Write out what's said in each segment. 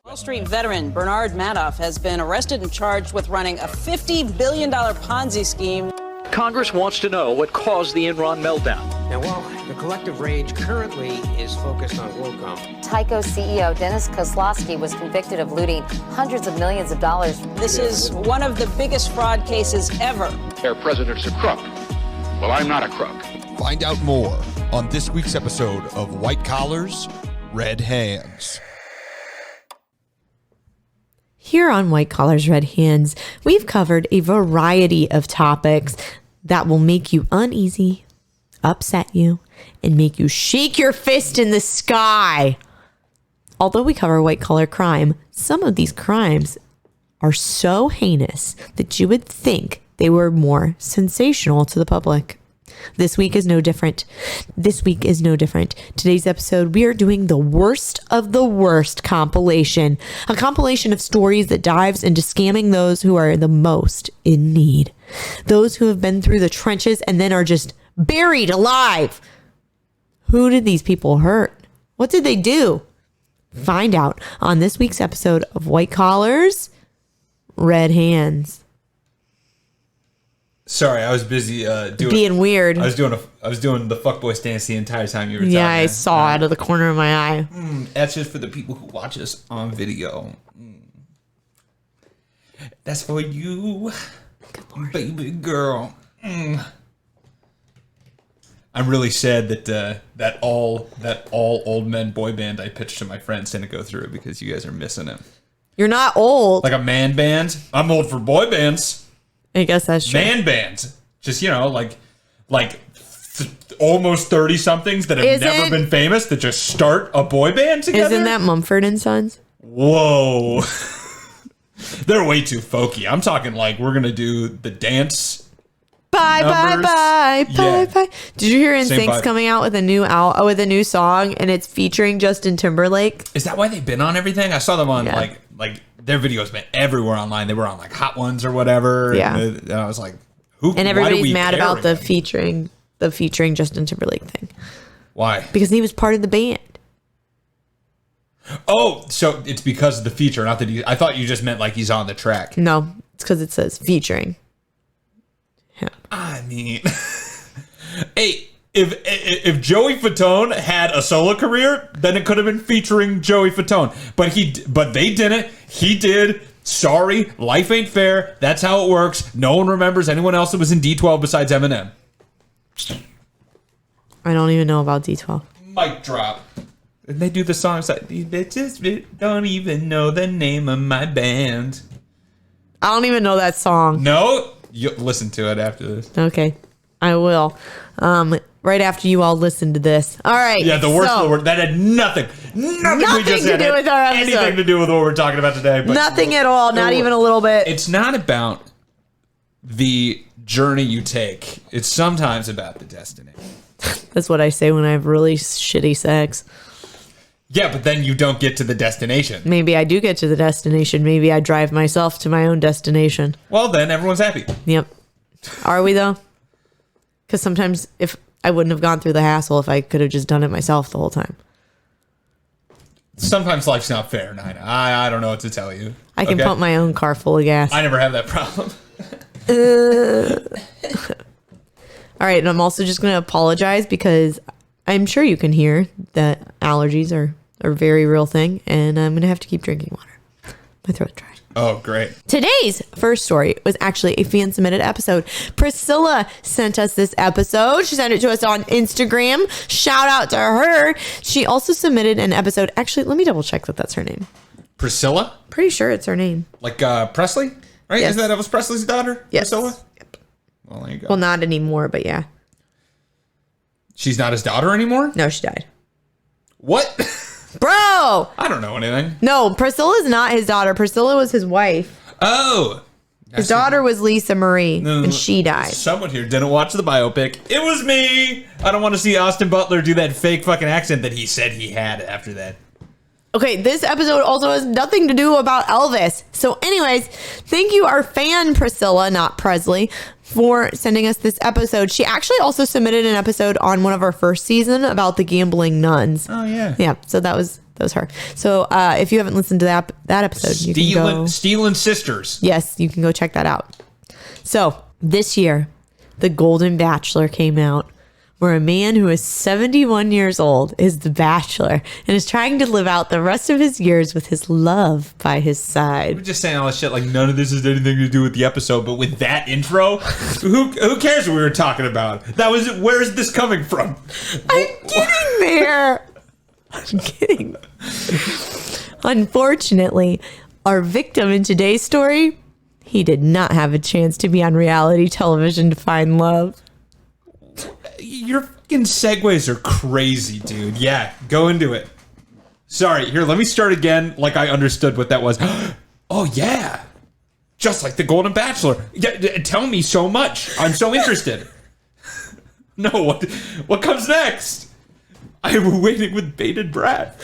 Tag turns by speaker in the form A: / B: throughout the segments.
A: Wall Street veteran Bernard Madoff has been arrested and charged with running a $50 billion Ponzi scheme.
B: Congress wants to know what caused the Enron meltdown.
C: Now, while the collective rage currently is focused on WorldCom,
D: Tyco CEO Dennis Kozlowski was convicted of looting hundreds of millions of dollars.
A: This is one of the biggest fraud cases ever.
E: Their president's a crook. Well, I'm not a crook.
F: Find out more on this week's episode of White Collars, Red Hands.
G: Here on White Collars, Red Hands, we've covered a variety of topics that will make you uneasy, upset you, and make you shake your fist in the sky. Although we cover white collar crime, some of these crimes are so heinous that you would think they were more sensational to the public. This week is no different. Today's episode, we are doing the worst of the worst compilation, a compilation of stories that dives into scamming those who are the most in need, those who have been through the trenches and then are just buried alive. Who did these people hurt? What did they do? Find out on this week's episode of White Collars, Red Hands.
H: Sorry, I was busy
G: being weird.
H: I was doing the fuckboy stance the entire time you were talking.
G: Yeah, I saw out of the corner of my eye.
H: That's just for the people who watch us on video. That's for you, baby girl. I'm really sad that all old men boy band I pitched to my friends didn't go through because you guys are missing it.
G: You're not old.
H: Like a man band. I'm old for boy bands.
G: I guess that's true.
H: Man bands. Just, almost 30 somethings that have never been famous that just start a boy band together.
G: Isn't that Mumford & Sons?
H: Whoa. They're way too folky. I'm talking like we're going to do the dance.
G: Bye. Did you hear
H: Same
G: NSYNC's
H: vibe.
G: coming out with a new song and it's featuring Justin Timberlake?
H: Is that why they've been on everything? I saw them on like their videos been everywhere online. They were on like Hot Ones or whatever.
G: Yeah.
H: And I was like, who?
G: And everybody's
H: why do we
G: mad
H: care
G: about the
H: them?
G: featuring Justin Timberlake thing.
H: Why?
G: Because he was part of the band.
H: Oh, so it's because of the feature, not that I thought you just meant like he's on the track.
G: No, it's because it says featuring. Yeah.
H: I mean, hey, if Joey Fatone had a solo career, then it could have been featuring Joey Fatone. But they didn't. He did. Sorry, life ain't fair. That's how it works. No one remembers anyone else that was in D12 besides Eminem.
G: I don't even know about D12.
H: Mic drop. And they do the songs like, they just don't even know the name of my band.
G: I don't even know that song.
H: No? You listen to it after this.
G: Okay, I will. Right after you all listen to this. All right.
H: Yeah, the worst of the word. That had nothing we just
G: to
H: said
G: do with our episode.
H: anything to do with what we're talking about today. But
G: Nothing at all. Not even a little bit.
H: It's not about the journey you take. It's sometimes about the destination.
G: That's what I say when I have really shitty sex.
H: Yeah, but then you don't get to the destination.
G: Maybe I do get to the destination. Maybe I drive myself to my own destination.
H: Well, then everyone's happy.
G: Yep. Are we though? Because sometimes if I wouldn't have gone through the hassle if I could have just done it myself the whole time.
H: Sometimes life's not fair, Nina. I don't know what to tell you.
G: I can pump my own car full of gas.
H: I never have that problem.
G: All right, and I'm also just going to apologize because I'm sure you can hear that allergies are a very real thing, and I'm going to have to keep drinking water. My throat's dry.
H: Oh, great.
G: Today's first story was actually a fan-submitted episode. Priscilla sent us this episode. She sent it to us on Instagram. Shout out to her. She also submitted an episode. Actually, let me double check that that's her name.
H: Priscilla?
G: Pretty sure it's her name.
H: Like Presley? Right?
G: Yes.
H: Isn't that Elvis Presley's daughter?
G: Yes.
H: Priscilla?
G: Yep.
H: Well, there you go.
G: Well, not anymore, but yeah.
H: She's not his daughter anymore?
G: No, she died.
H: What?
G: Bro!
H: I don't know anything.
G: No, Priscilla's not his daughter. Priscilla was his wife.
H: Oh.
G: His daughter was Lisa Marie, and she died.
H: Someone here didn't watch the biopic. It was me. I don't want to see Austin Butler do that fake fucking accent that he said he had after that.
G: Okay, this episode also has nothing to do about Elvis. So anyways, thank you, our fan Priscilla, not Presley, for sending us this episode. She actually also submitted an episode on one of our first season about the gambling nuns.
H: Oh, yeah.
G: Yeah, so that was that was her. So if you haven't listened to that episode, you can go.
H: Stealing Sisters.
G: Yes, you can go check that out. So this year, The Golden Bachelor came out, where a man who is 71 years old is the bachelor and is trying to live out the rest of his years with his love by his side.
H: We're just saying all this shit like none of this has anything to do with the episode, but with that intro, who cares what we were talking about? That was where is this coming from?
G: I'm getting there. I'm kidding. Unfortunately, our victim in today's story, he did not have a chance to be on reality television to find love.
H: Your fucking segues are crazy, dude. Yeah, go into it. Sorry, here, let me start again like I understood what that was. Oh, yeah. Just like The Golden Bachelor. Yeah, tell me so much. I'm so interested. No, what comes next? I'm waiting with bated breath.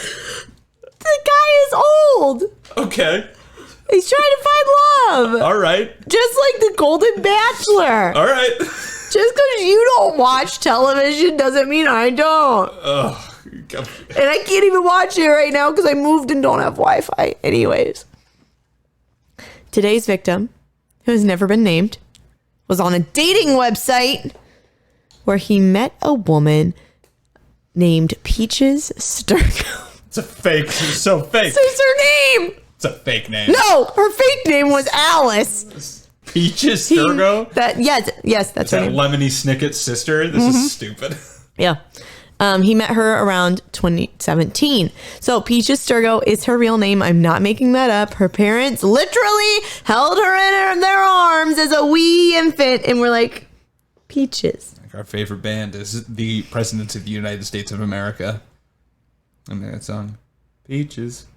G: The guy is old.
H: Okay.
G: He's trying to find love.
H: All right.
G: Just like The Golden Bachelor.
H: All right.
G: Just because you don't watch television doesn't mean I don't.
H: Ugh.
G: And I can't even watch it right now because I moved and don't have Wi-Fi. Anyways. Today's victim, who has never been named, was on a dating website where he met a woman named Peaches Sturgo.
H: It's a fake. It's so fake.
G: This is her name.
H: It's a fake name.
G: No, her fake name was Alice.
H: Peaches Sturgo?
G: Yes, that's her
H: that
G: name.
H: Lemony Snicket's sister? This is stupid.
G: Yeah. He met her around 2017. So Peaches Sturgo is her real name. I'm not making that up. Her parents literally held her in their arms as a wee infant and were like, Peaches.
H: Our favorite band is the Presidents of the United States of America. I mean that song. Peaches.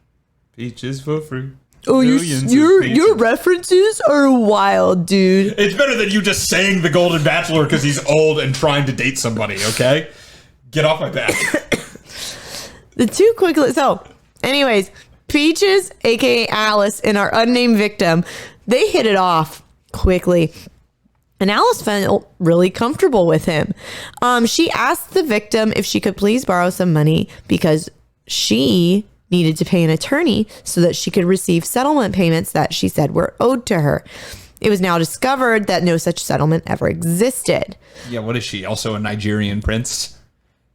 H: Peaches for free.
G: Oh, your references are wild, dude.
H: It's better than you just saying The Golden Bachelor because he's old and trying to date somebody, okay? Get off my back.
G: So, anyways, Peaches, a.k.a. Alice, and our unnamed victim, they hit it off quickly. And Alice felt really comfortable with him. She asked the victim if she could please borrow some money because she needed to pay an attorney so that she could receive settlement payments that she said were owed to her. It was now discovered that no such settlement ever existed.
H: Yeah, what is she? Also a Nigerian prince?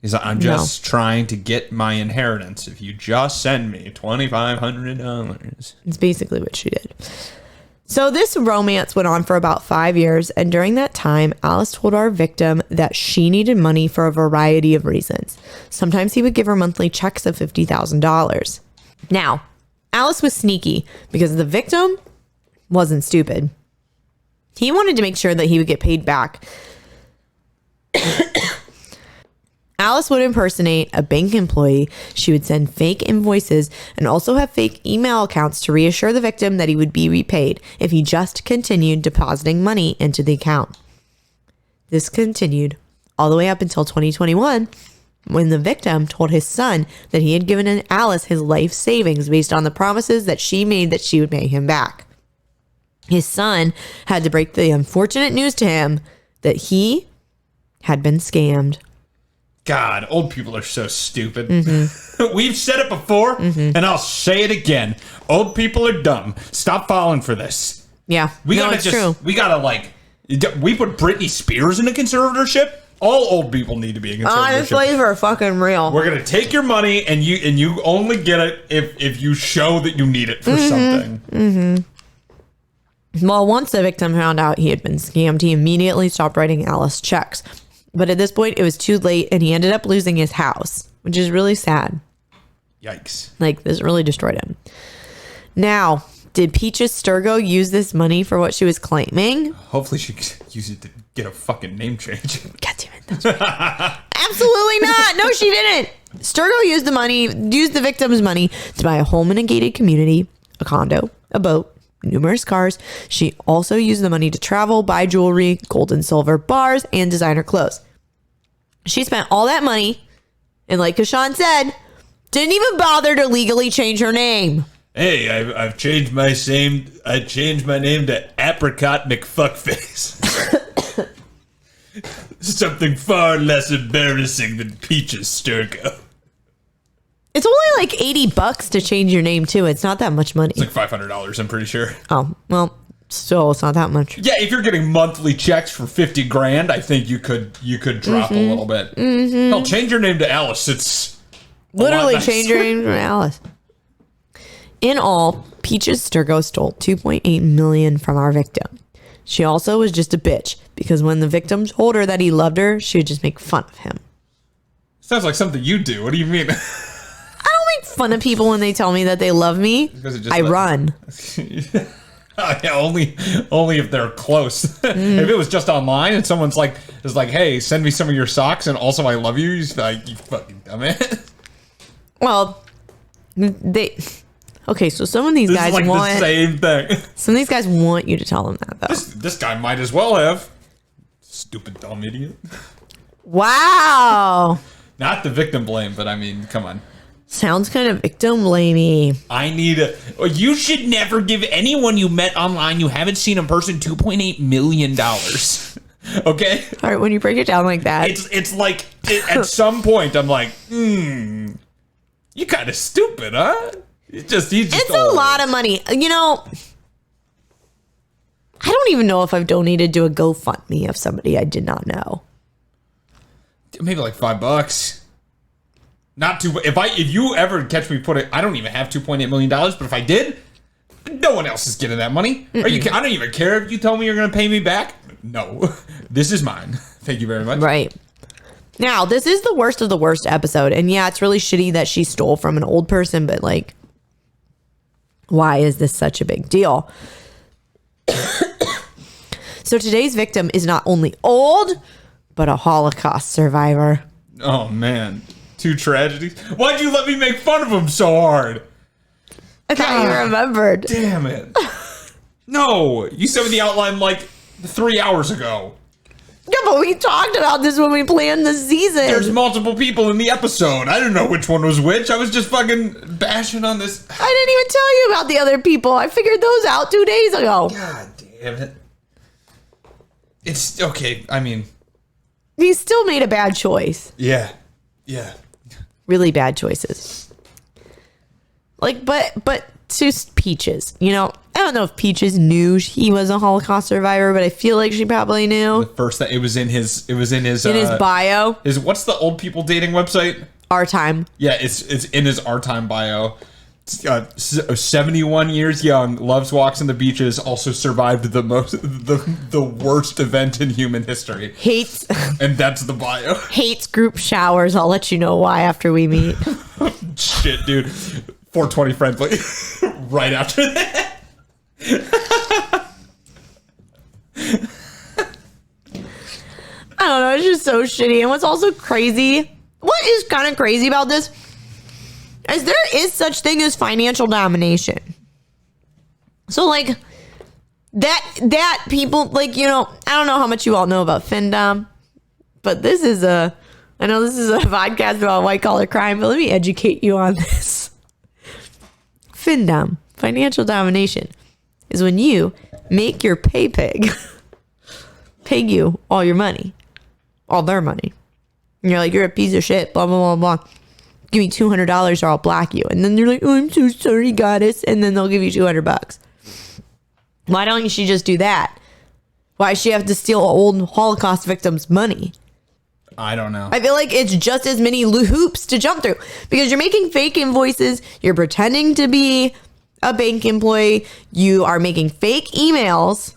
H: He's like, I'm just trying to get my inheritance. If you just send me $2,500.
G: It's basically what she did. So this romance went on for about 5 years, and during that time, Alice told our victim that she needed money for a variety of reasons. Sometimes he would give her monthly checks of $50,000. Now, Alice was sneaky because the victim wasn't stupid. He wanted to make sure that he would get paid back. Alice would impersonate a bank employee. She would send fake invoices and also have fake email accounts to reassure the victim that he would be repaid if he just continued depositing money into the account. This continued all the way up until 2021, when the victim told his son that he had given Alice his life savings based on the promises that she made that she would pay him back. His son had to break the unfortunate news to him that he had been scammed.
H: God, old people are so stupid. Mm-hmm. We've said it before, and I'll say it again. Old people are dumb. Stop falling for this.
G: Yeah, it's true.
H: We gotta we put Britney Spears in a conservatorship. All old people need to be in a conservatorship.
G: Honestly, for fucking real.
H: We're gonna take your money, and you only get it if you show that you need it for something.
G: Mm-hmm. Well, once the victim found out he had been scammed, he immediately stopped writing Alice checks. But at this point, it was too late, and he ended up losing his house, which is really sad.
H: Yikes.
G: This really destroyed him. Now, did Peaches Sturgo use this money for what she was claiming?
H: Hopefully she could use it to get a fucking name change.
G: God damn it. That's right. Absolutely not. No, she didn't. Sturgo used the victim's money to buy a home in a gated community, a condo, a boat, numerous cars. She also used the money to travel, buy jewelry, gold and silver bars, and designer clothes. She spent all that money, and like Kashawn said, didn't even bother to legally change her name.
H: Hey, I've changed my name. I changed my name to Apricot McFuckface. Something far less embarrassing than Peaches Sturgo.
G: It's only like $80 to change your name too. It's not that much money.
H: It's like $500, I'm pretty sure.
G: Oh, well, still, it's not that much.
H: Yeah, if you're getting monthly checks for $50,000, I think you could drop a little bit. Hell, change your name to Alice. It's
G: Literally change your name to Alice. In all, Peaches Sturgo stole $2.8 million from our victim. She also was just a bitch because when the victim told her that he loved her, she would just make fun of him.
H: Sounds like something you do. What do you mean?
G: I don't make fun of people when they tell me that they love me. I run.
H: Yeah, only if they're close. If it was just online and someone's like, hey, send me some of your socks and also I love you, you just be like, you fucking dumbass.
G: Well, okay, so some of these
H: This
G: guys
H: is like
G: want
H: the same thing.
G: some of these guys want you to tell them that though.
H: This guy might as well have. Stupid dumb idiot.
G: Wow.
H: Not the victim blame, but I mean, come on.
G: Sounds kind of victim blamey.
H: You should never give anyone you met online you haven't seen in person $2.8 million. Okay?
G: All right, when you break it down like that.
H: It's like, at some point, I'm like, you kind of stupid, huh? It's
G: a lot of money. You know, I don't even know if I've donated to a GoFundMe of somebody I did not know.
H: Maybe like $5. Not too. If you ever catch me I don't even have $2.8 million, but if I did, no one else is getting that money. I don't even care if you tell me you're going to pay me back. No, this is mine. Thank you very much.
G: Right. Now, this is the worst of the worst episode. And yeah, it's really shitty that she stole from an old person, but like, why is this such a big deal? So today's victim is not only old, but a Holocaust survivor.
H: Oh, man. Two tragedies. Why'd you let me make fun of him so hard?
G: I thought you remembered.
H: Damn it. No, you sent me the outline like 3 hours ago.
G: Yeah, but we talked about this when we planned the season.
H: There's multiple people in the episode. I didn't know which one was which. I was just fucking bashing on this.
G: I didn't even tell you about the other people. I figured those out 2 days ago.
H: God damn it. It's okay. I mean,
G: he still made a bad choice.
H: Yeah.
G: Really bad choices. Like, but to Peaches, you know, I don't know if Peaches knew he was a Holocaust survivor, but I feel like she probably knew.
H: The first thing it was in his
G: bio.
H: What's the old people dating website?
G: Our Time.
H: Yeah, it's in his Our Time bio. 71 years young, loves walks on the beaches, also survived the worst event in human history.
G: Hates
H: and that's the bio.
G: Hates group showers. I'll let you know why after we meet.
H: Shit, dude. 420 friendly. Right after that.
G: I don't know, it's just so shitty. And what's also crazy, what is kind of crazy about this is there is such thing as financial domination. So like that people, like, you know, I don't know how much you all know about FinDom, but I know this is a podcast about white collar crime, but let me educate you on this. FinDom, financial domination, is when you make your pay pig pay you all your money, all their money. And you're like, you're a piece of shit, blah, blah, blah, blah. Give me $200 or I'll block you. And then they're like, oh, I'm so sorry, goddess. And then they'll give you $200. Why don't she just do that? Why does she have to steal old Holocaust victims' money?
H: I don't know.
G: I feel like it's just as many hoops to jump through because you're making fake invoices. You're pretending to be a bank employee. You are making fake emails.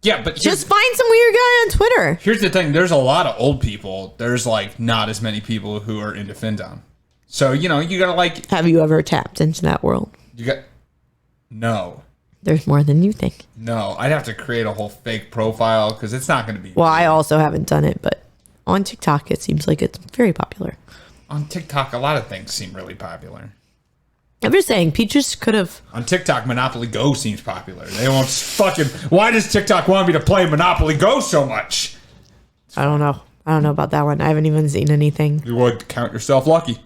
H: Yeah, but
G: just find some weird guy on Twitter.
H: Here's the thing. There's a lot of old people. There's like not as many people who are into FinDom. So, you know, you gotta like.
G: Have you ever tapped into that world?
H: No.
G: There's more than you think.
H: No, I'd have to create a whole fake profile because it's not going to be.
G: Well, I also haven't done it, but on TikTok, it seems like it's very popular.
H: On TikTok, a lot of things seem really popular.
G: I'm just saying, Peaches could have.
H: On TikTok, Monopoly Go seems popular. They won't fucking. Why does TikTok want me to play Monopoly Go so much?
G: I don't know. I don't know about that one. I haven't even seen anything.
H: You would count yourself lucky.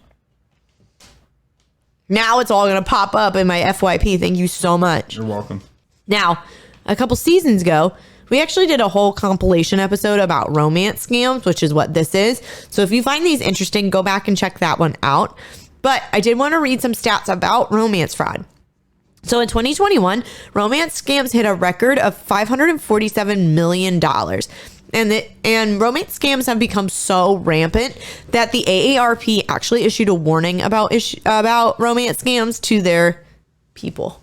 G: Now it's all going to pop up in my FYP. Thank you so much.
H: You're welcome.
G: Now, a couple seasons ago, We actually did a whole compilation episode about romance scams, which is what this is. So if you find these interesting, go back and check that one out. But I did want to read some stats about romance fraud. So in 2021, romance scams hit a record of $547 million. And romance scams have become so rampant that the AARP actually issued a warning about romance scams to their people.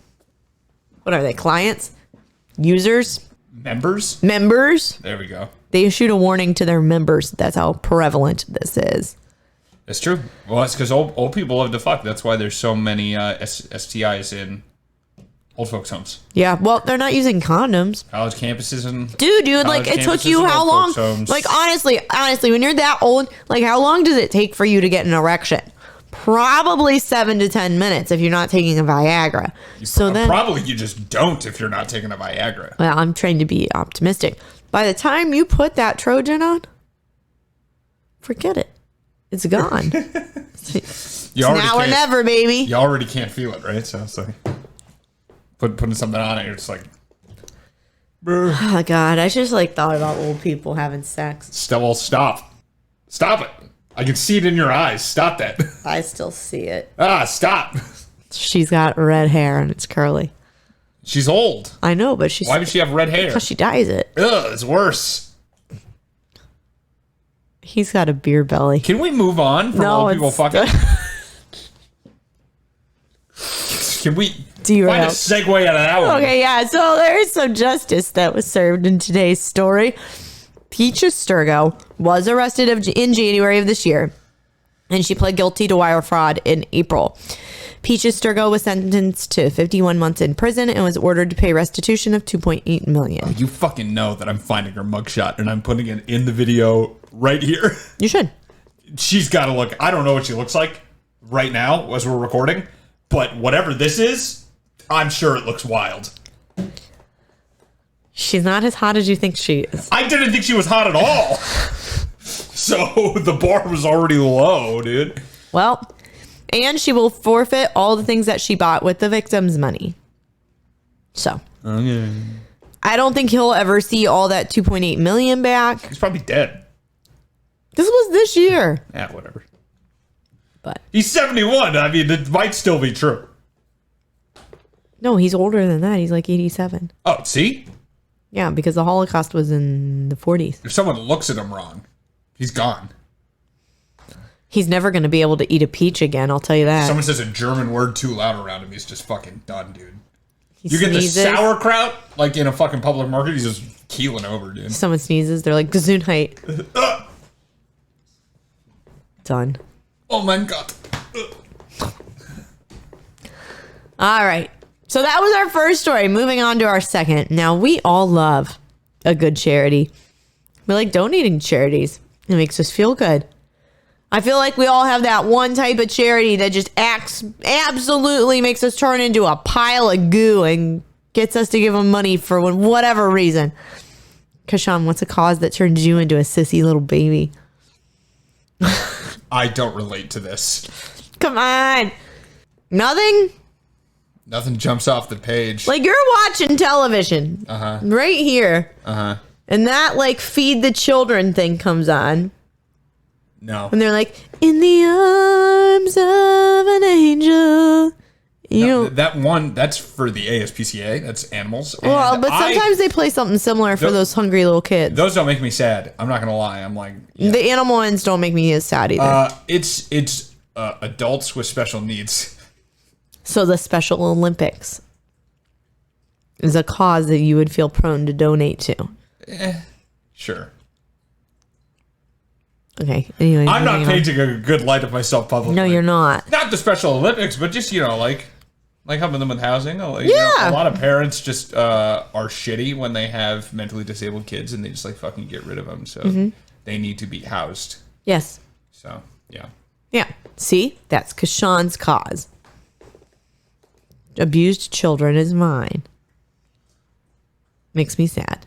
G: What are they? Clients? Users?
H: Members? There we go.
G: They issued a warning to their members. That's how prevalent this is.
H: That's true. Well, it's because old people love to fuck. That's why there's so many STIs in old folks' homes.
G: Yeah, well, they're not using condoms.
H: College campuses and...
G: Dude, like, it took you how long? Like, honestly, when you're that old, like, how long does it take for you to get an erection? Probably 7 to 10 minutes if you're not taking a Viagra.
H: Probably you just don't if you're not taking a Viagra.
G: Well, I'm trying to be optimistic. By the time you put that Trojan on, forget it. It's gone. It's now or never, baby.
H: You already can't feel it, right? So it's like putting something on it, you're just like...
G: Oh, God. I just, like, thought about old people having sex.
H: Stop it. I can see it in your eyes. Stop that.
G: I still see it.
H: Stop.
G: She's got red hair and it's curly.
H: She's old.
G: I know, but she's...
H: Why does she have red hair?
G: Because she dyes it.
H: Ugh, it's worse.
G: He's got a beer belly.
H: Can we move on from old people fucking? Can we find a segue out of that one?
G: Okay, yeah. So there is some justice that was served in today's story. Peaches Sturgo was arrested in January of this year, and she pled guilty to wire fraud in April. Peaches Sturgo was sentenced to 51 months in prison and was ordered to pay restitution of $2.8 million.
H: Oh, you fucking know that I'm finding her mugshot and I'm putting it in the video right here.
G: You should.
H: She's got to look. I don't know what she looks like right now as we're recording, but whatever this is, I'm sure it looks wild.
G: She's not as hot as you think she is.
H: I didn't think she was hot at all. So the bar was already low, dude.
G: Well, and she will forfeit all the things that she bought with the victim's money. So.
H: Okay.
G: I don't think he'll ever see all that $2.8 million back.
H: He's probably dead.
G: This was this year.
H: Yeah, whatever.
G: But
H: he's 71. I mean, it might still be true.
G: No, he's older than that. He's like 87.
H: Oh, see?
G: Yeah, because the Holocaust was in the 40s.
H: If someone looks at him wrong, he's gone.
G: He's never going to be able to eat a peach again, I'll tell you that.
H: If someone says a German word too loud around him, he's just fucking done, dude. You get the sauerkraut, like in a fucking public market, he's just keeling over, dude.
G: Someone sneezes, they're like, Gesundheit. Done.
H: Oh my God.
G: All right. So that was our first story. Moving on to our second. Now, we all love a good charity. We like donating to charities. It makes us feel good. I feel like we all have that one type of charity that just absolutely makes us turn into a pile of goo and gets us to give them money for whatever reason. Kashan, what's a cause that turns you into a sissy little baby?
H: I don't relate to this.
G: Come on. Nothing?
H: Nothing jumps off the page.
G: Like, you're watching television.
H: Uh-huh.
G: Right here.
H: Uh-huh.
G: And that, like, feed the children thing comes on.
H: No.
G: And they're like, in the arms of an angel. You know,
H: that one, that's for the ASPCA. That's animals.
G: Well, but sometimes they play something similar for those hungry little kids.
H: Those don't make me sad. I'm not going to lie. I'm like... Yeah.
G: The animal ones don't make me as sad either.
H: It's adults with special needs.
G: So the Special Olympics is a cause that you would feel prone to donate to.
H: Sure.
G: Okay. Anyway,
H: I'm not painting a good light of myself publicly.
G: No, you're not.
H: Not the Special Olympics, but just, like helping them with housing. Like, a lot of parents just are shitty when they have mentally disabled kids and they just, like, fucking get rid of them. So they need to be housed.
G: Yes.
H: So, yeah.
G: Yeah. See? That's Kashan's cause. Abused children is mine. Makes me sad.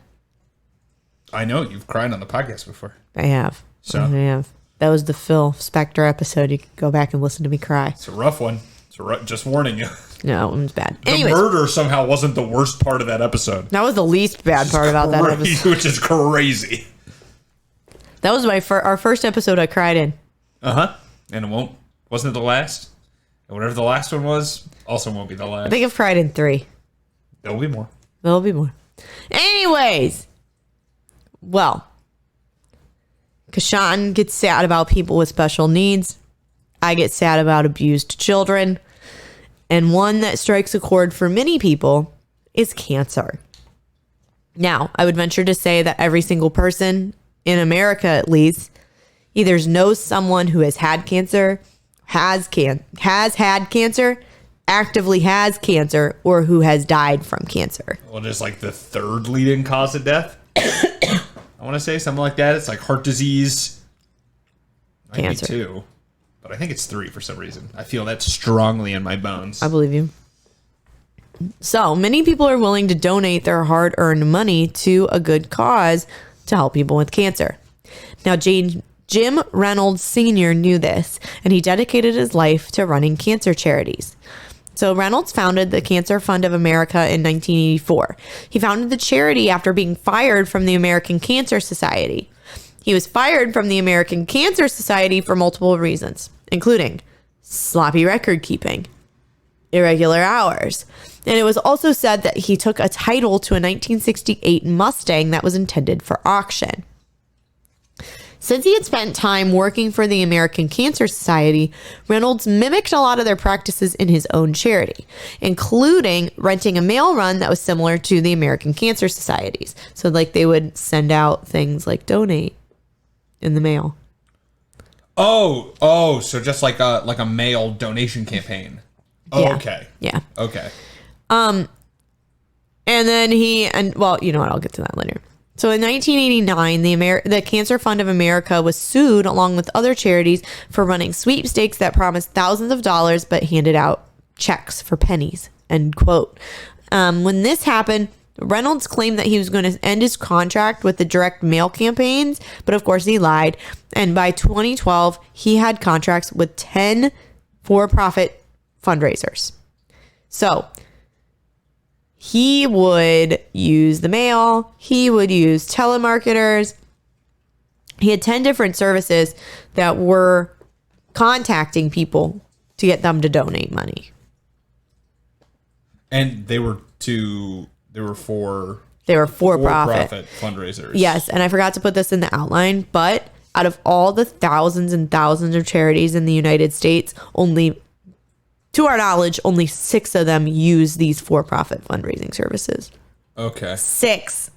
H: I know. You've cried on the podcast before.
G: I have.
H: So?
G: I have. That was the Phil Spector episode. You can go back and listen to me cry.
H: It's a rough one. Just warning you.
G: No, it was bad.
H: The
G: Anyways,
H: murder somehow wasn't the worst part of that episode.
G: that was the least bad part about that episode.
H: Which is crazy.
G: That was our first episode I cried in.
H: And wasn't it the last? And whatever the last one was, also won't be the last.
G: I think I've cried in 3.
H: There'll be more.
G: There'll be more. Anyways, well, Kashan gets sad about people with special needs. I get sad about abused children. And one that strikes a chord for many people is cancer. Now, I would venture to say that every single person in America, at least, either knows someone who has had cancer, has had cancer, actively has cancer, or who has died from cancer.
H: Well, just like the third leading cause of death. I want to say something like that. It's like heart disease. Might
G: Cancer.
H: be 2. But I think it's 3 for some reason. I feel that strongly in my bones.
G: I believe you. So many people are willing to donate their hard-earned money to a good cause to help people with cancer. Now, Jim Reynolds Sr. knew this, and he dedicated his life to running cancer charities. So Reynolds founded the Cancer Fund of America in 1984. He founded the charity after being fired from the American Cancer Society. He was fired from the American Cancer Society for multiple reasons, including sloppy record keeping, irregular hours, and it was also said that he took a title to a 1968 Mustang that was intended for auction. Since he had spent time working for the American Cancer Society, Reynolds mimicked a lot of their practices in his own charity, including renting a mail run that was similar to the American Cancer Society's. So like they would send out things like donate in the mail.
H: Oh, so just like a mail donation campaign. Oh,
G: Yeah.
H: okay.
G: Yeah.
H: Okay.
G: And then well, you know what? I'll get to that later. So in 1989, the Cancer Fund of America was sued along with other charities for running sweepstakes that promised thousands of dollars but handed out checks for pennies, end quote. When this happened, Reynolds claimed that he was going to end his contract with the direct mail campaigns, but of course he lied. And by 2012, he had contracts with 10 for-profit fundraisers. So he would use the mail. He would use telemarketers. He had 10 different services that were contacting people to get them to donate money.
H: And they were for-profit fundraisers.
G: Yes, and I forgot to put this in the outline, but out of all the thousands and thousands of charities in the United States, to our knowledge, only 6 of them use these for-profit fundraising services.
H: Okay.
G: 6.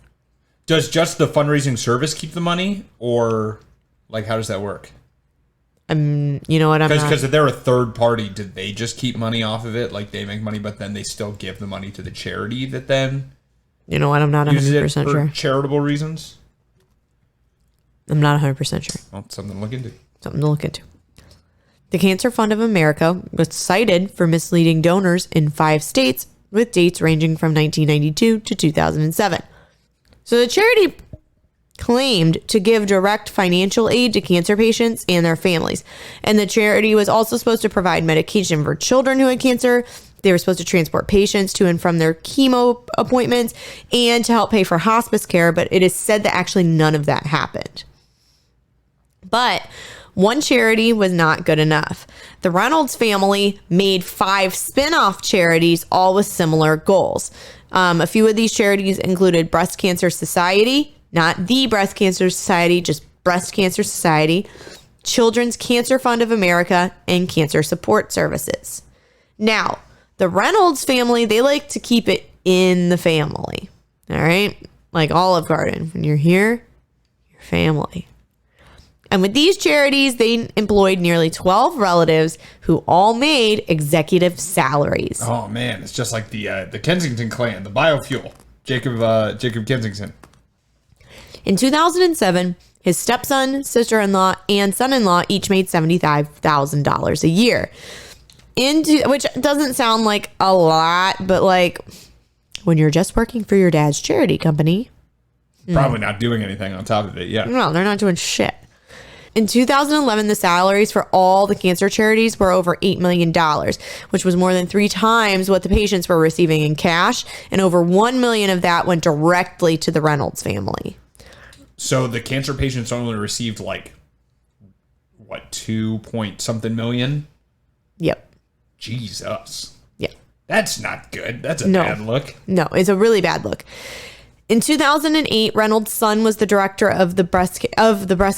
H: Does just the fundraising service keep the money, or like how does that work?
G: You know what?
H: Because if they're a third party, did they just keep money off of it? Like they make money, but then they still give the money to the charity that then
G: You know what? I'm not
H: uses
G: 100%
H: it for
G: sure.
H: charitable reasons?
G: I'm not 100% sure.
H: Well, something to look into.
G: Something to look into. The Cancer Fund of America was cited for misleading donors in 5 states with dates ranging from 1992 to 2007. So the charity claimed to give direct financial aid to cancer patients and their families. And the charity was also supposed to provide medication for children who had cancer. They were supposed to transport patients to and from their chemo appointments and to help pay for hospice care. But it is said that actually none of that happened. But one charity was not good enough. The Reynolds family made 5 spin-off charities, all with similar goals. A few of these charities included Breast Cancer Society, not the Breast Cancer Society, just Breast Cancer Society, Children's Cancer Fund of America, and Cancer Support Services. Now, the Reynolds family, they like to keep it in the family. All right? Like Olive Garden. When you're here, your family. And with these charities, they employed nearly 12 relatives who all made executive salaries.
H: Oh man, it's just like the Kensington clan, the biofuel. Jacob Kensington.
G: In 2007, his stepson, sister-in-law, and son-in-law each made $75,000 a year. Which doesn't sound like a lot, but like when you're just working for your dad's charity company.
H: Probably not doing anything on top of it, yeah.
G: No, they're not doing shit. In 2011, the salaries for all the cancer charities were over $8 million, which was more than 3 times what the patients were receiving in cash. And over $1 million of that went directly to the Reynolds family.
H: So the cancer patients only received like, what, 2 point something million?
G: Yep.
H: Jesus.
G: Yeah.
H: That's not good. That's a bad look.
G: No, it's a really bad look. In 2008, Reynolds' son was the director of the breast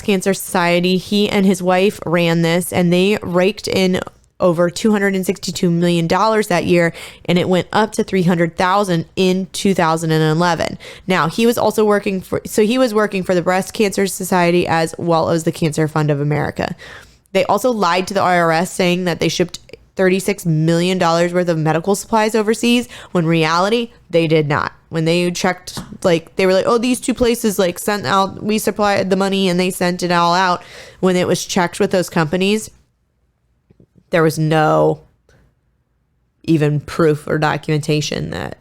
G: Cancer Society. He and his wife ran this, and they raked in over $262 million that year, and it went up to $300,000 in 2011. Now, he was working for the Breast Cancer Society as well as the Cancer Fund of America. They also lied to the IRS, saying that they shipped $36 million worth of medical supplies overseas, when in reality, they did not. When they checked, like, they were like, oh, these 2 places, like, sent out, we supplied the money and they sent it all out. When it was checked with those companies, there was no even proof or documentation that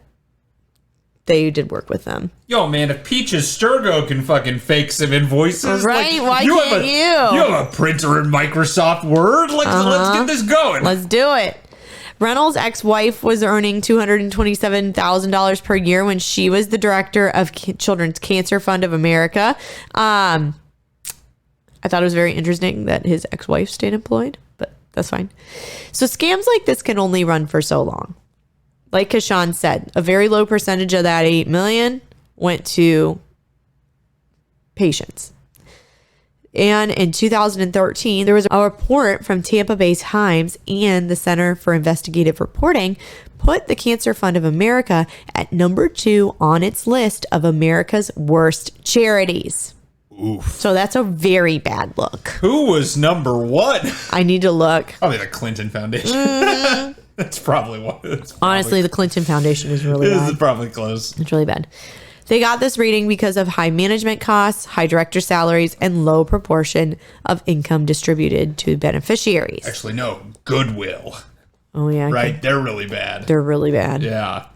G: they did work with them.
H: Yo, man, if Peaches Sturgo can fucking fake some invoices,
G: right?
H: Like,
G: Why can't you?
H: You have a printer in Microsoft Word. Like, let's get this going.
G: Let's do it. Reynolds' ex-wife was earning $227,000 per year when she was the director of Children's Cancer Fund of America. I thought it was very interesting that his ex-wife stayed employed, but that's fine. So scams like this can only run for so long. Like Kashan said, a very low percentage of that $8 million went to patients. And in 2013, there was a report from Tampa Bay Times and the Center for Investigative Reporting put the Cancer Fund of America at number 2 on its list of America's worst charities.
H: Oof.
G: So that's a very bad look.
H: Who was number 1?
G: I need to look.
H: Probably the Clinton Foundation.
G: Mm-hmm.
H: That's probably what.
G: Honestly, the Clinton Foundation is really bad.
H: This is probably close.
G: It's really bad. They got this rating because of high management costs, high director salaries, and low proportion of income distributed to beneficiaries.
H: Actually, no. Goodwill.
G: Oh, yeah.
H: Right? They're really bad.
G: They're really bad.
H: Yeah.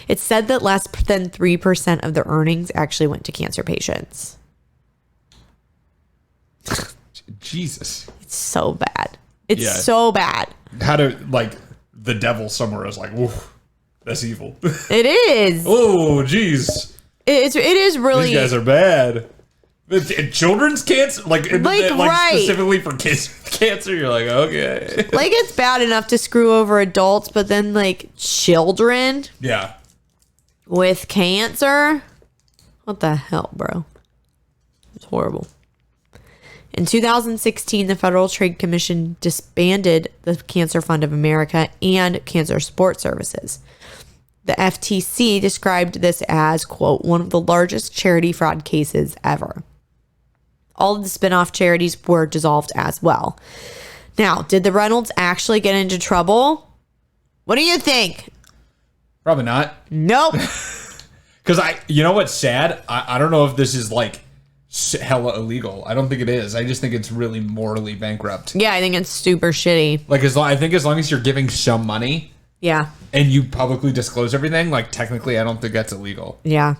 G: It's said that less than 3% of the earnings actually went to cancer patients.
H: Jesus.
G: It's so bad. It's so bad.
H: How to, like, the devil somewhere is like, oof, that's evil.
G: It is.
H: Oh, jeez.
G: It is really.
H: These guys are bad. Children's cancer, like
G: right.
H: specifically for kids with cancer, you're like, okay.
G: Like, it's bad enough to screw over adults, but then, like, children
H: Yeah.
G: with cancer? What the hell, bro? It's horrible. In 2016, the Federal Trade Commission disbanded the Cancer Fund of America and Cancer Support Services. The FTC described this as, quote, one of the largest charity fraud cases ever. All of the spinoff charities were dissolved as well. Now, did the Reynolds actually get into trouble? What do you think?
H: Probably not.
G: Nope.
H: Because you know what's sad? I don't know if this is like hella illegal. I don't think it is. I just think it's really morally bankrupt.
G: Yeah, I think it's super shitty.
H: Like, I think as long as you're giving some money.
G: Yeah.
H: And you publicly disclose everything, like, technically, I don't think that's illegal.
G: Yeah.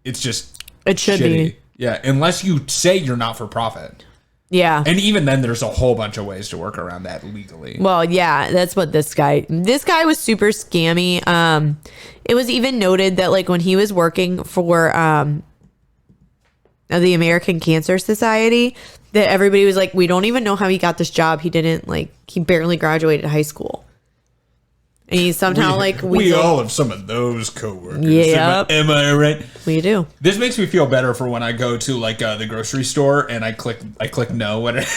H: It's just
G: It should
H: shitty.
G: be.
H: Yeah, unless you say you're not for profit.
G: Yeah.
H: And even then, there's a whole bunch of ways to work around that legally.
G: Well, yeah, that's what this guy was super scammy. It was even noted that, like, when he was working for the American Cancer Society, that everybody was like, we don't even know how he got this job. He barely graduated high school. And he's somehow
H: we all have some of those coworkers.
G: Yeah.
H: Am I right?
G: We do.
H: This makes me feel better for when I go to like the grocery store and I click no when it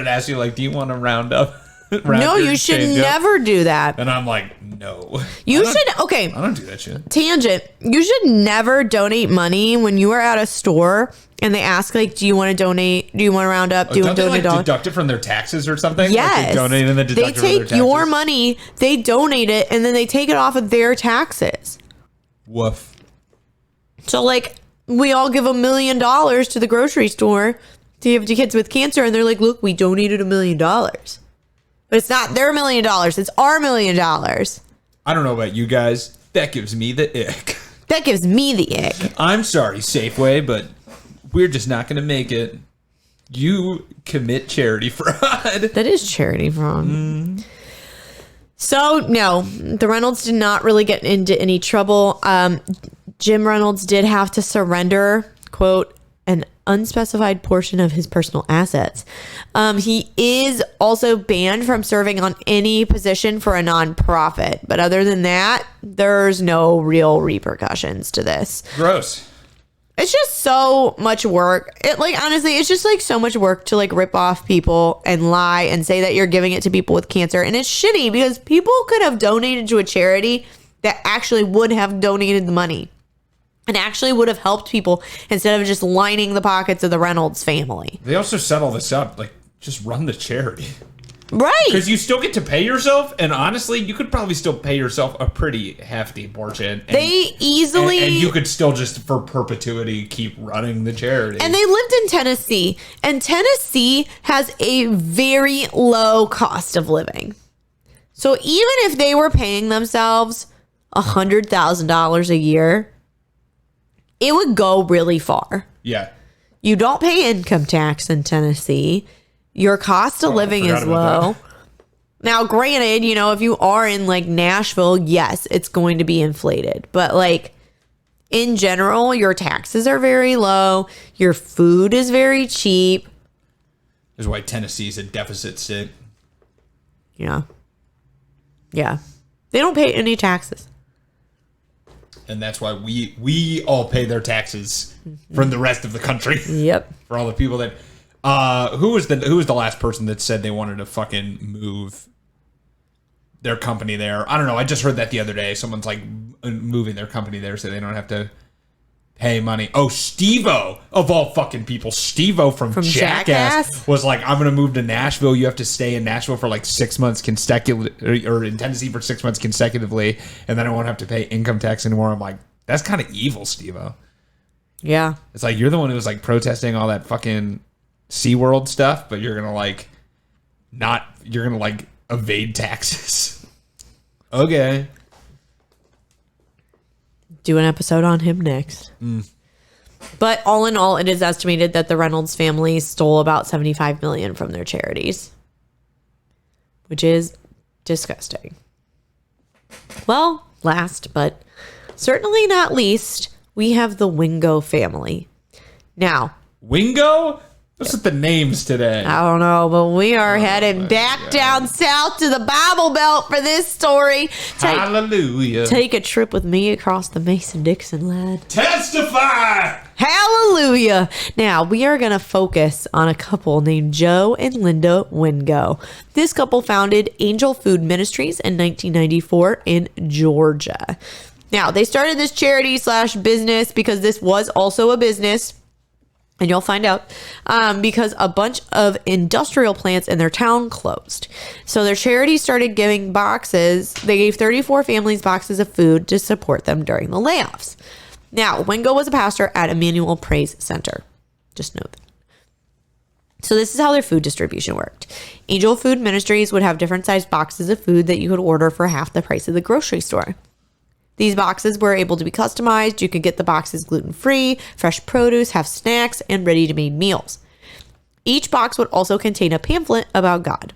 H: asks you, like, do you want to round up?
G: No, you should never do that.
H: And I'm like, no.
G: You should. Okay.
H: I don't do that shit.
G: Tangent. You should never donate money when you are at a store and they ask, like, do you want to donate? Do you want to round up? Do you want to donate?
H: Deduct it from their taxes or something?
G: Yes.
H: Like they donate and then deduct
G: they
H: it from their
G: take
H: taxes?
G: your money, they donate it, and then they take it off of their taxes.
H: Woof.
G: So, like, we all give $1 million to the grocery store to give to kids with cancer, and they're like, look, we donated $1 million. But it's not their $1 million. It's our $1 million.
H: I don't know about you guys. That gives me the ick.
G: That gives me the ick.
H: I'm sorry, Safeway, but we're just not going to make it. You commit charity fraud.
G: That is charity fraud. So, no, the Reynolds did not really get into any trouble. Jim Reynolds did have to surrender, quote, an unspecified portion of his personal assets. He is also banned from serving on any position for a nonprofit. But other than that, there's no real repercussions to this.
H: Gross.
G: It's just so much work. Honestly, it's just so much work to rip off people and lie and say that you're giving it to people with cancer. And it's shitty because people could have donated to a charity that actually would have donated the money and actually would have helped people instead of just lining the pockets of the Reynolds family.
H: They also set all this up, just run the charity.
G: Right.
H: Because you still get to pay yourself, and honestly, you could probably still pay yourself a pretty hefty portion. And,
G: they easily...
H: And you could still just, for perpetuity, keep running the charity.
G: And they lived in Tennessee, and Tennessee has a very low cost of living. So even if they were paying themselves $100,000 a year, it would go really far.
H: Yeah.
G: You don't pay income tax in Tennessee. Your cost of living is low. Now, granted, if you are in Nashville, yes, it's going to be inflated. But in general, your taxes are very low. Your food is very cheap.
H: That's why Tennessee's a deficit state.
G: Yeah. Yeah. They don't pay any taxes.
H: And that's why we all pay their taxes from the rest of the country.
G: Yep.
H: For all the people that... who was the last person that said they wanted to fucking move their company there? I don't know. I just heard that the other day. Someone's moving their company there so they don't have to pay money. Oh, Steve-O of all fucking people. Steve-O from Jackass was I'm going to move to Nashville. You have to stay in Nashville for 6 months consecutively, or in Tennessee for 6 months consecutively, and then I won't have to pay income tax anymore. I'm that's kind of evil, Steve-O.
G: Yeah.
H: It's you're the one who was protesting all that fucking SeaWorld stuff, but you're gonna you're gonna evade taxes. Okay.
G: Do an episode on him next. But all in all, it is estimated that the Reynolds family stole about $75 million from their charities, which is disgusting. Well, last but certainly not least, we have the Wingo family. Now,
H: Wingo? What's with the names today?
G: I don't know, but we are heading back down south to the Bible Belt for this story.
H: Hallelujah.
G: Take a trip with me across the Mason-Dixon line.
H: Testify!
G: Hallelujah. Now, we are going to focus on a couple named Joe and Linda Wingo. This couple founded Angel Food Ministries in 1994 in Georgia. Now, they started this charity / business because this was also a business. And you'll find out because a bunch of industrial plants in their town closed. So their charity started giving boxes. They gave 34 families boxes of food to support them during the layoffs. Now, Wingo was a pastor at Emmanuel Praise Center. Just note that. So this is how their food distribution worked. Angel Food Ministries would have different sized boxes of food that you could order for half the price of the grocery store. These boxes were able to be customized. You could get the boxes gluten-free, fresh produce, have snacks, and ready-to-made meals. Each box would also contain a pamphlet about God.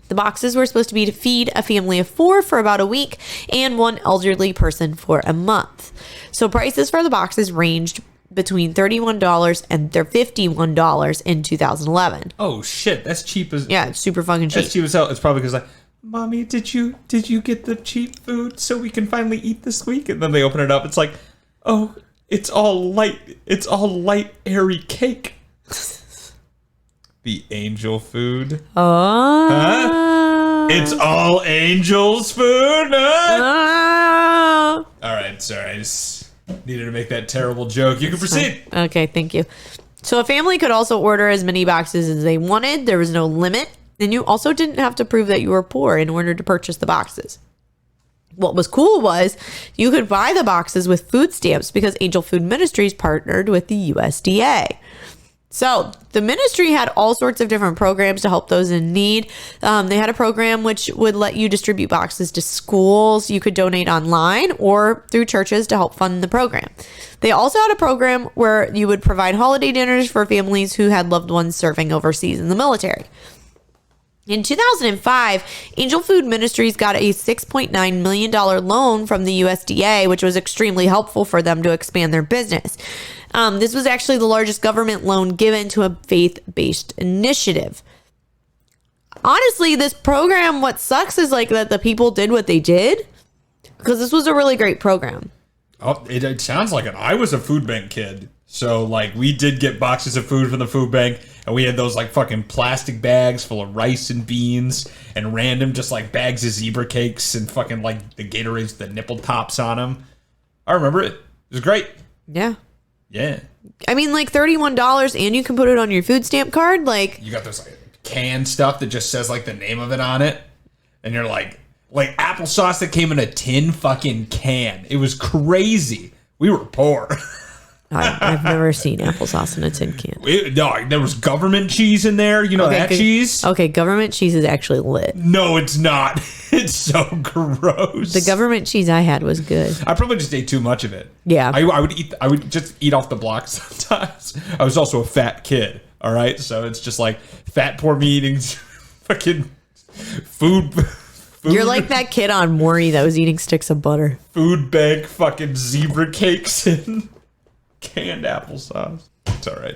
G: The boxes were supposed to be to feed a family of 4 for about a week and one elderly person for a month. So prices for the boxes ranged between $31 and $51 in 2011.
H: Oh shit, that's cheap as...
G: Yeah, it's super fucking cheap.
H: That's cheap as hell. It's probably because Mommy, did you get the cheap food so we can finally eat this week? And then they open it up. It's oh, it's all light, airy cake. The angel food.
G: Oh.
H: Huh? It's all angels food. Huh?
G: Oh.
H: All right, sorry. I just needed to make that terrible joke. You can proceed.
G: Okay, thank you. So a family could also order as many boxes as they wanted. There was no limit. And you also didn't have to prove that you were poor in order to purchase the boxes. What was cool was you could buy the boxes with food stamps because Angel Food Ministries partnered with the USDA. So the ministry had all sorts of different programs to help those in need. They had a program which would let you distribute boxes to schools. You could donate online or through churches to help fund the program. They also had a program where you would provide holiday dinners for families who had loved ones serving overseas in the military. In 2005, Angel Food Ministries got a $6.9 million loan from the USDA, which was extremely helpful for them to expand their business. This was actually the largest government loan given to a faith-based initiative. Honestly, this program, what sucks is like that the people did what they did, because this was a really great program.
H: Oh, it sounds like it. I was a food bank kid. So, like, we did get boxes of food from the food bank, and we had those, like, fucking plastic bags full of rice and beans and random just, like, bags of zebra cakes and fucking, like, the Gatorades, the nipple tops on them. I remember it. It was great.
G: Yeah.
H: Yeah.
G: I mean, like, $31, and you can put it on your food stamp card. Like,
H: you got those, like, canned stuff that just says, like, the name of it on it. And you're like applesauce that came in a tin fucking can. It was crazy. We were poor.
G: I've never seen applesauce in a tin can.
H: No, there was government cheese in there. You know that cheese?
G: Okay, government cheese is actually lit.
H: No, it's not. It's so gross.
G: The government cheese I had was good.
H: I probably just ate too much of it.
G: Yeah.
H: I would just eat off the block sometimes. I was also a fat kid. All right, so it's just like fat poor me eating fucking food.
G: You're like that kid on Maury that was eating sticks of butter.
H: Food bank fucking zebra cakes and canned applesauce. It's all right.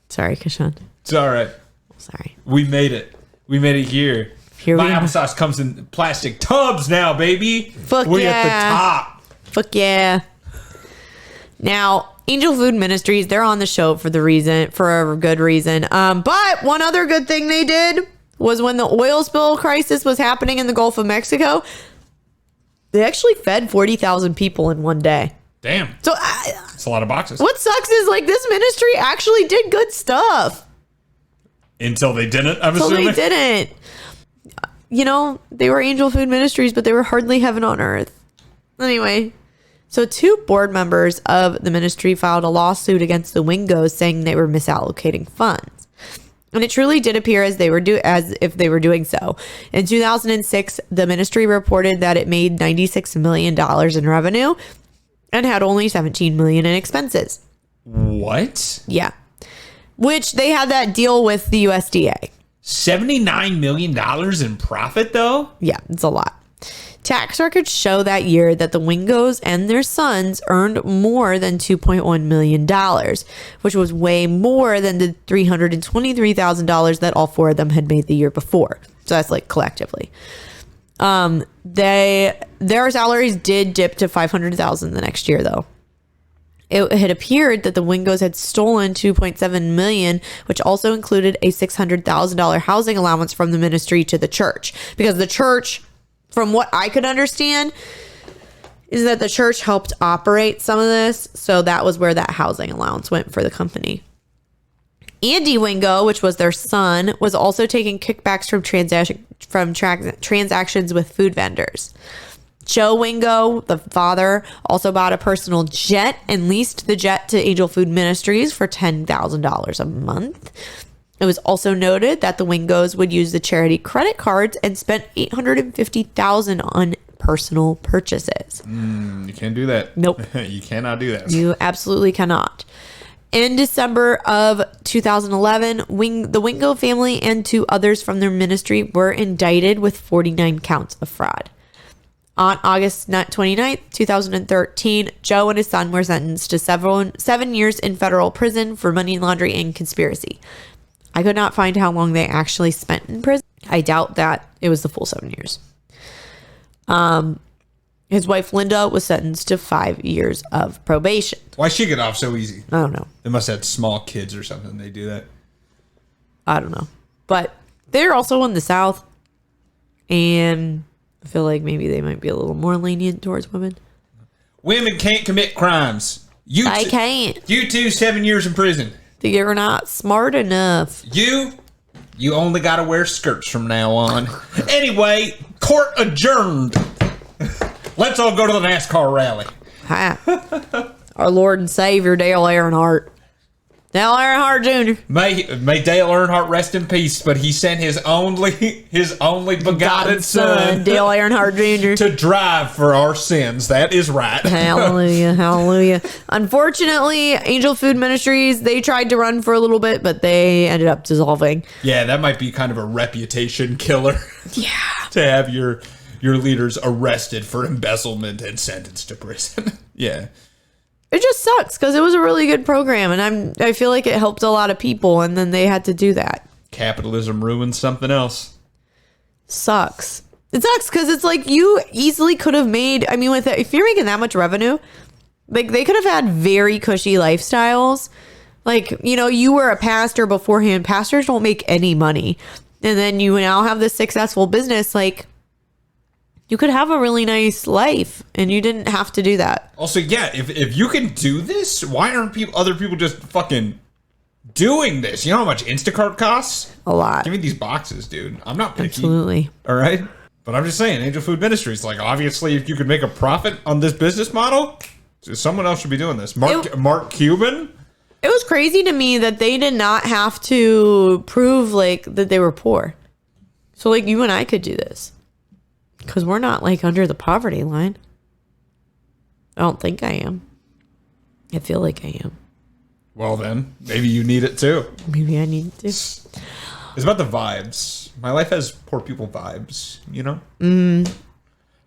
G: Sorry, Kashan.
H: It's all right.
G: Sorry.
H: We made it. We made it here. My applesauce comes in plastic tubs now, baby.
G: Fuck
H: We're
G: yeah.
H: at the top.
G: Fuck yeah. Now, Angel Food Ministries, they're on the show for a good reason. But one other good thing they did was when the oil spill crisis was happening in the Gulf of Mexico, they actually fed 40,000 people in one day.
H: Damn.
G: So
H: it's a lot of boxes.
G: What sucks is like this ministry actually did good stuff.
H: Until they didn't, I'm
G: Until
H: assuming.
G: they didn't. You know, they were Angel Food Ministries, but they were hardly heaven on earth. Anyway, so 2 board members of the ministry filed a lawsuit against the Wingos saying they were misallocating funds. And it truly did appear as if they were doing so. In 2006, the ministry reported that it made $96 million in revenue and had only $17 million in expenses.
H: What?
G: Yeah. Which they had that deal with the USDA.
H: $79 million in profit, though?
G: Yeah, it's a lot. Tax records show that year that the Wingos and their sons earned more than $2.1 million, which was way more than the $323,000 that all 4 of them had made the year before. So that's like collectively. Their salaries did dip to $500,000 the next year, though. It had appeared that the Wingos had stolen $2.7 million, which also included a $600,000 housing allowance from the ministry to the church, because the church, from what I could understand, is that the church helped operate some of this. So that was where that housing allowance went for the company. Andy Wingo, which was their son, was also taking kickbacks from transactions with food vendors. Joe Wingo, the father, also bought a personal jet and leased the jet to Angel Food Ministries for $10,000 a month. It was also noted that the Wingos would use the charity credit cards and spent $850,000 on personal purchases.
H: You can't do that.
G: Nope.
H: You cannot do that.
G: You absolutely cannot. In December of 2011, the Wingo family and 2 others from their ministry were indicted with 49 counts of fraud. On August 29th, 2013, Joe and his son were sentenced to 7 years in federal prison for money laundering and conspiracy. I could not find how long they actually spent in prison. I doubt that it was the full 7 years. His wife, Linda, was sentenced to 5 years of probation.
H: Why she get off so easy?
G: I don't know.
H: They must have had small kids or something. They do that.
G: I don't know. But they're also in the South. And I feel like maybe they might be a little more lenient towards women.
H: Women can't commit crimes.
G: I can't.
H: You 2, 7 years in prison.
G: You're not smart enough.
H: You only got to wear skirts from now on. Anyway, court adjourned. Let's all go to the NASCAR rally.
G: Hi. Our Lord and Savior, Dale Earnhardt. Dale Earnhardt Jr.
H: May Dale Earnhardt rest in peace, but he sent his only begotten son,
G: Dale Earnhardt Jr.
H: to drive for our sins. That is right.
G: Hallelujah, hallelujah. Unfortunately, Angel Food Ministries, they tried to run for a little bit, but they ended up dissolving.
H: Yeah, that might be kind of a reputation killer.
G: Yeah.
H: To have your leaders arrested for embezzlement and sentenced to prison. Yeah.
G: It just sucks because it was a really good program, and I feel like it helped a lot of people, and then they had to do that.
H: Capitalism ruins something else.
G: Sucks. It sucks because it's like you easily could have made, I mean, if you're making that much revenue, like they could have had very cushy lifestyles. Like, you know, you were a pastor beforehand. Pastors don't make any money. And then you now have this successful business. Like, you could have a really nice life and you didn't have to do that.
H: Also, yeah, if you can do this, why aren't other people just fucking doing this? You know how much Instacart costs?
G: A lot.
H: Give me these boxes, dude. I'm not picky.
G: Absolutely.
H: All right? But I'm just saying, Angel Food Ministries, like, obviously, if you could make a profit on this business model, someone else should be doing this. Mark Cuban?
G: It was crazy to me that they did not have to prove, like, that they were poor. So, like, you and I could do this. Because we're not, like, under the poverty line. I don't think I am. I feel like I am.
H: Well, then, maybe you need it, too.
G: Maybe I need to.
H: It's about the vibes. My life has poor people vibes, you know?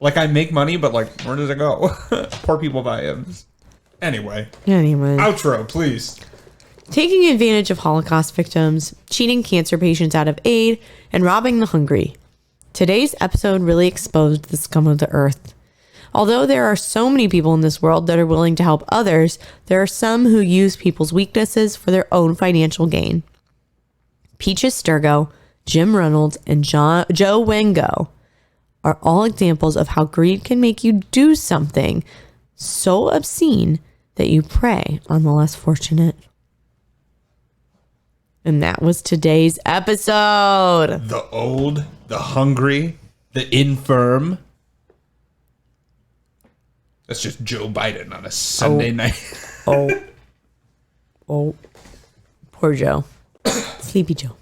H: Like, I make money, but, like, where does it go? Poor people vibes. Anyway. Outro, please.
G: Taking advantage of Holocaust victims, cheating cancer patients out of aid, and robbing the hungry. Today's episode really exposed the scum of the earth. Although there are so many people in this world that are willing to help others, there are some who use people's weaknesses for their own financial gain. Peaches Sturgo, Jim Reynolds, and Joe Wengo are all examples of how greed can make you do something so obscene that you prey on the less fortunate. And that was today's episode.
H: The old, the hungry, the infirm. That's just Joe Biden on a Sunday night.
G: Poor Joe. Sleepy Joe.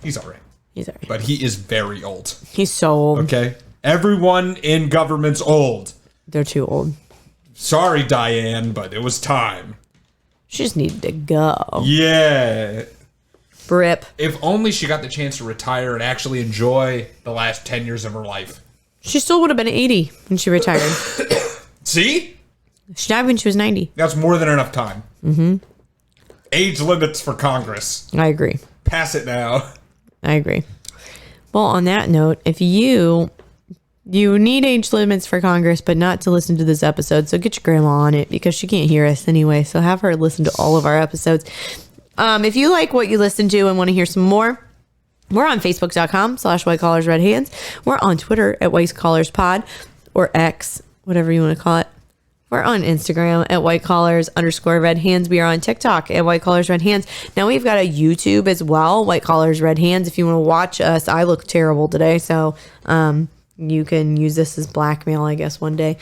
H: He's all right.
G: He's all right.
H: But he is very old.
G: He's so old.
H: Okay? Everyone in government's old.
G: They're too old.
H: Sorry, Diane, but it was time.
G: She just needed to go.
H: Yeah.
G: Rip.
H: If only she got the chance to retire and actually enjoy the last 10 years of her life.
G: She still would have been 80 when she retired.
H: See?
G: She died when she was 90.
H: That's more than enough time. Mm-hmm. Age limits for Congress.
G: I agree.
H: Pass it now.
G: I agree. Well, on that note, if you need age limits for Congress, but not to listen to this episode, so get your grandma on it because she can't hear us anyway. So have her listen to all of our episodes. If you like what you listen to and want to hear some more, we're on Facebook.com/WhiteCollarsRedHands. We're on Twitter at WhiteCollarsPod or X, whatever you want to call it. We're on Instagram at WhiteCollars_RedHands. We are on TikTok at WhiteCollarsRedHands. Now we've got a YouTube as well, WhiteCollarsRedHands. If you want to watch us, I look terrible today, so you can use this as blackmail, I guess, one day.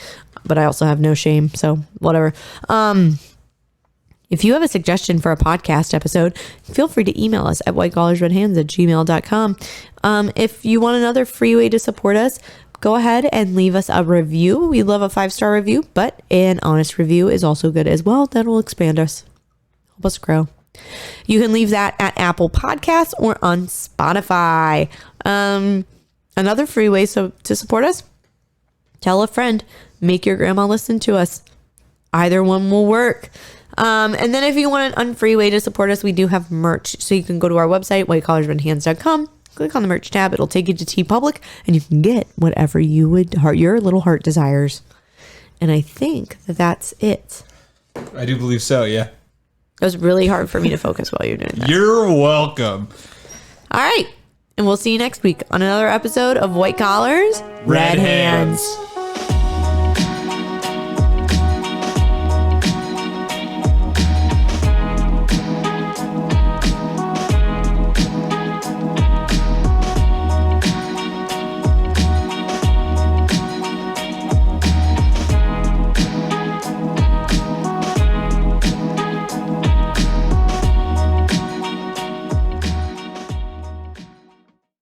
G: But I also have no shame, so whatever. If you have a suggestion for a podcast episode, feel free to email us at whitecollarsredhands@gmail.com. If you want another free way to support us, go ahead and leave us a review. We love a 5-star review, but an honest review is also good as well. That will expand us, help us grow. You can leave that at Apple Podcasts or on Spotify. Another free way to support us, tell a friend, make your grandma listen to us. Either one will work. And then if you want an unfree way to support us, we do have merch. So you can go to our website, whitecollarsredhands.com, click on the merch tab. It'll take you to TeePublic, and you can get whatever your little heart desires. And I think that's it.
H: I do believe so, yeah.
G: It was really hard for me to focus while you're doing that.
H: You're welcome.
G: All right. And we'll see you next week on another episode of White Collars,
H: Red Hands.